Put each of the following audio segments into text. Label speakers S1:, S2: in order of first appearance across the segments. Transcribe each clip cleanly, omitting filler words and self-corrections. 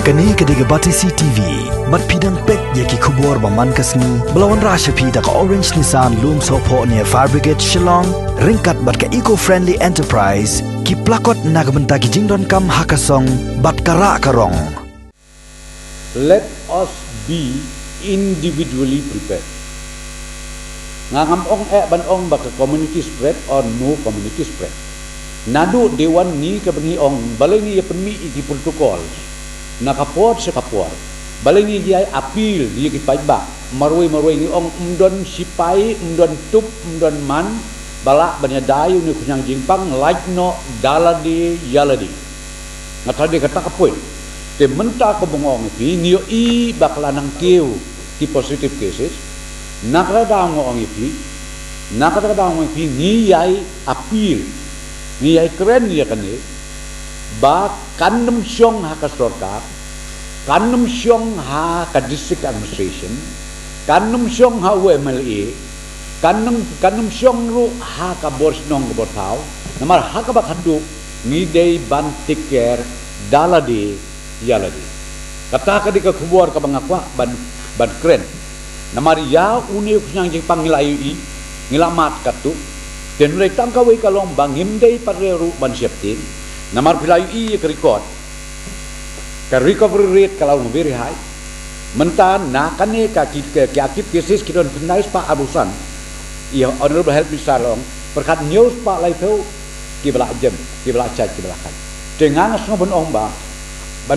S1: Kani kediga Batisi TV, mat pidang pek yaki kubur baman kasni, belawan rasha pida ka Orange Nissan Loom Sopo near Fire Brigade Shillong, ringkat bat ka eco-friendly enterprise, ki plakot nagbenta ki jingdon kam hakasong, bat kara karong.
S2: Let us be individually prepared. Ngangam ong ban ong baka community spread or no community spread. Nadu dewan ni kabani ong balai ni penmi iki protokol. Nakapot sa kapor. Balai ni dia apil dia ki paiba. Maroi ni ong umdon sipai, umdon tup, umdon man bala banyadayu ni kunyang jingpang like no daladi yaladi. Ngatade kata kapoy. Te menta ko bungong pi niyo i baklanang kiu ti positive cases. Nakada ngong pi ni yai apil. Ni yai keren ya kani. Ba kanum syong ha ka sorkap, kanum syong ha ka district administration, kanum syong ha UMLA, kanum syong ru ha ka borsnong ka bortau, namar ha ka bakadu ni day ban take care daladi yaladi. Kata ka di ka kubur ka bangakwa ban kren. Namar ya uni kunyang jing pangilayu i ngilamat katu, den rei tangkawai kalong bangim day pareru ban siaptin. Namar pilayu iya ke record ke recovery rate kalau very high mentan nakane ka akip cases kidon pendais pa abusan ia honorable health minister long perkat news pa lai thau ki bala jem ki bala chat ki bala kan dengan asno ban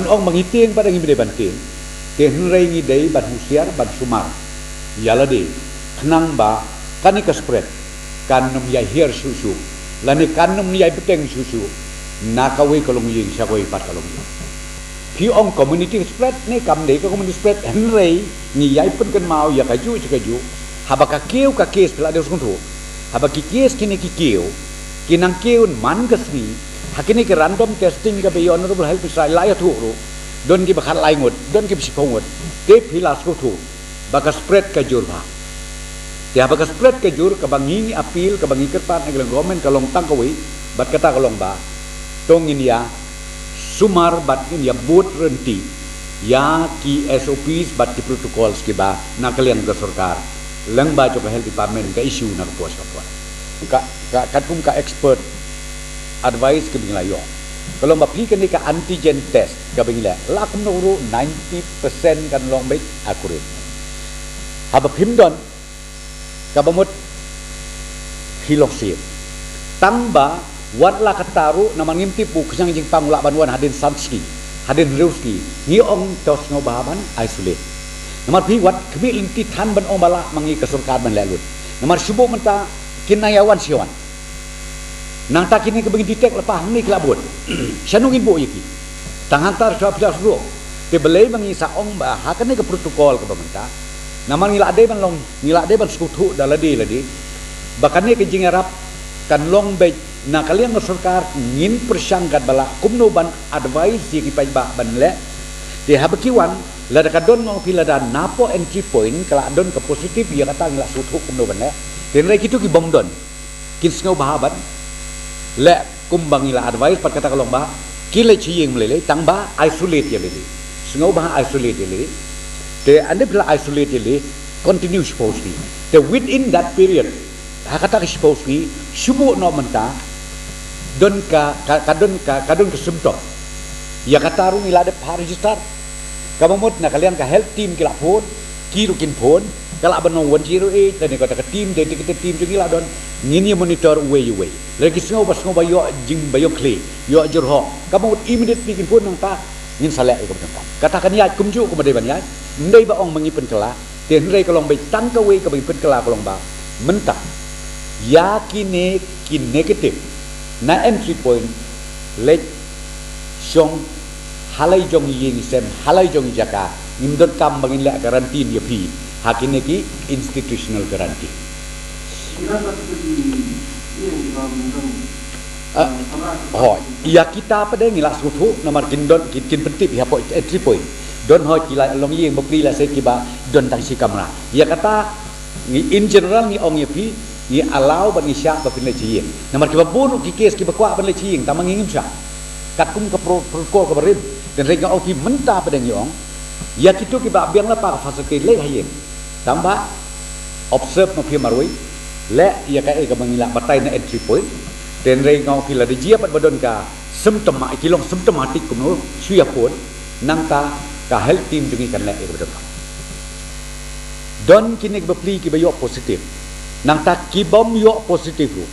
S2: ong mangiting pada ngi bede banting ke hunrei ngi dei ban husiar ban sumar yala de kenang ba kani ka spread kanum yai hier susu lani kanum yai peteng susu nakawai kalong ying syakoi pat kalong ying. Pi ong community spread ni kam dei ka community spread henrei ni yai pun kan mau ya kaju cikaju habaka keu ka kes pela de skuntu habaki kes kini ki keu kinang keu man kasni hakini ke random testing ka be honorable health minister lai thu ro don ki bakhat lai ngot don ki psikongot te philas ko thu baka spread ka jur ba ya baka spread ka jur ka bangi apil ka bangi kerpat ng government kalong tangkawai bat kata kalong ba tong India sumar bat India boot renti ya ki SOPs bat ki protocols ki ba na kalian ke sarkar lang ba jo ka health department ka issue na pos ka katum ka expert advice ke binglayo kalau ba pi kan ka antigen test ka bingla lakum no 90% kan long baik accurate haba pimdon ka bamut hilosip tamba wat la kataru naman ngimti pu kusang jing pangula banwan hadin sanski hadin reuski ni ong tos ngobaban isolate namar pi wat kemi linti than ban ong bala mangi kesurkan ban lalut namar subuh menta kinayawan siwan nang tak kini kebegi detect lepah ni kelabut sanungin bo yiki tanghantar sa pila suruh te belai mangi sa ong ba hakane ke protokol ke pementa namar ngila ade ban long ngila ade ban skutu daladi ladi bakane ke jing arab kan long be na kalian sarkar ngin persangkat bala kumno ban advice ki paiba ban le de habakiwan la da kadon ngong pila da napo entry point kala don ke positif ya kata ngla sutu kumno ban le den re kitu ki bomdon kin sngo bahaban le kumbang ila advice pat kata kalong ba kile chiyeng mlele tang ba isolate ya lele sngo ba isolate ya lele de ande pila isolate ya lele continue supposedly the within that period hakata ki supposedly subu no menta don kadon ke symptom ya kata rung ilade par register kamamot na kalian ka health team kila phone kirukin phone kala banong 108 dan kata ke team dedicated team jugila don ngini monitor way lagi sngo bayo jing bayo kle yo jurho kamamot immediate bikin phone nang ta ngin salek ko tang kata kan ya kumju ko badai ban ya ndai ba ong mangi pen kala ten rei kalong bai tang ka we ka bai pen kala kalong ba mentah yakine ki negative na entry point lek syong halai jong ying sem halai jong jaka ngimdon kam bangin la garanti dia pi hakine ki institutional garanti iya kita pada ngila sutu nomor kindon kin penting ya point entry point don ho kila long ying bapri la se kiba don tang si kamera ya kata in general ni ong yepi ni allow ban isya ba pinle chiyeng namar ki babun ki kes ki bakwa ban le chiyeng tamang ngim sya kat kum ka protokol ka barim dan rega opi mentah pada yong ya kitu ki ba biang la pa facility le hayen tambah observe ma pi marui le ya ka e ka mangila batai na entry point dan rega opi la de jia pat badon ka symptom ikilong symptomatic kuno suya pun nang ta ka health team jungi kan le e badon don kini bepli ki bayo positif nang ta ki bom yo positif ru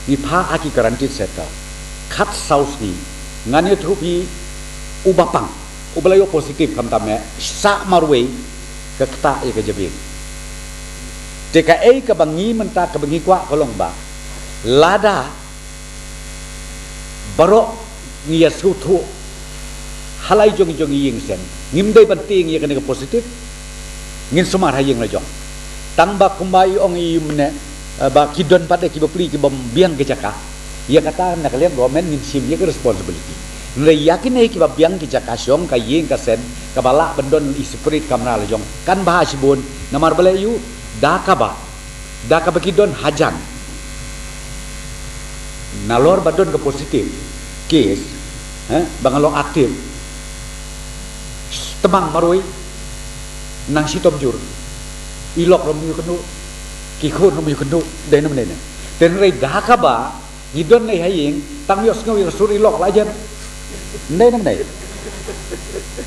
S2: ni pha aki karantin seta kat saus ni ngani trupi ubapang ubalayo positif kam tamnya sa marwe ke keta ya ke jebing TKA ke bangi menta ke bangi kwa kolong ba lada barok ngia sutu halai jong ying sen ngimdai penting ya kena ke positif ngin sumar hayeng la jong tangba kumbai ong imne ba kidon pada ki bapli ki bom biang ke jaka ya kata nak lihat government ngin sim ya ke responsibility le yakin ai ki ba biang ki jaka syong ka ying ka sen ka bala bendon spirit kamra la jong kan bah sibun namar balayu dakaba kidon hajan nalor badon ke positif case bangalong aktif temang marui nang sitom jur ilok rom yu kenu kikun rom yu kenu dai nam ne den rei dakaba ngidon nei haying tang yos ngau yu suri ilok la jam dai nam nei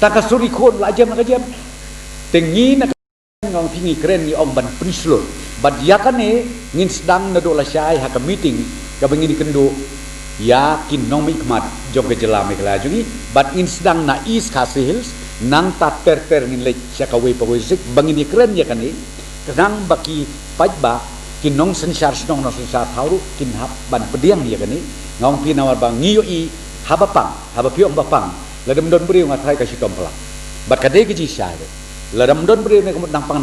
S2: taka suri kun la jam ka jam tengi na ngong pingi keren ni om ban penslur bad yakane ngin sedang na do la syai ha ka meeting ka bangini kendo yakin nong mikmat jog ke jelame kala jungi bad ngin sedang na is hills nang tak ter ngin lek syakawe pawisik bangini keren ya kani kenang baki pajba kinong sensar snong no sensar hauru kinhap ban pediang ya kani ngong pinawar bang ngiyo i habapang habapiong bapang ladam don beri ngatai ka sitom pelak bat kade ki jisai ladam don beri ne kamut nampang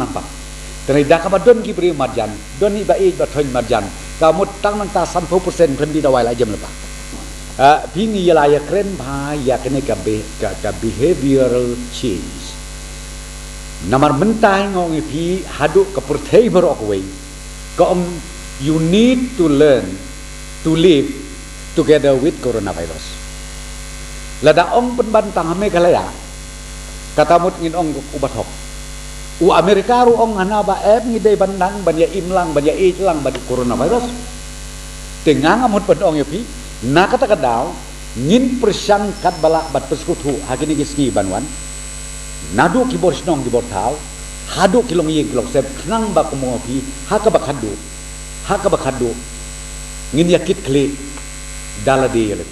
S2: tenai dak kabadon ki beri marjan don ni bai bat hoin marjan kamut tang nang ta 30% pen di dawai la jam lepa pini ya laya keren bah ya kene ka behavioral change namar mentah ngong pi haduk ke perthai berok way you need to learn to live together with coronavirus lada ong penbantang hame kalaya katamut ngin ong ubat hok Amerika ru ong hana ba ngidai bandang banya imlang banya itlang badi coronavirus tengang amut pendong pi na kata kadau ngin persang kat balak bat peskutu hakini gisni banwan nadu kibor snong kibor tau hadu kilong yeng kilong sep nang ba kumopi haka bakadu ngin yakit kli dalade yele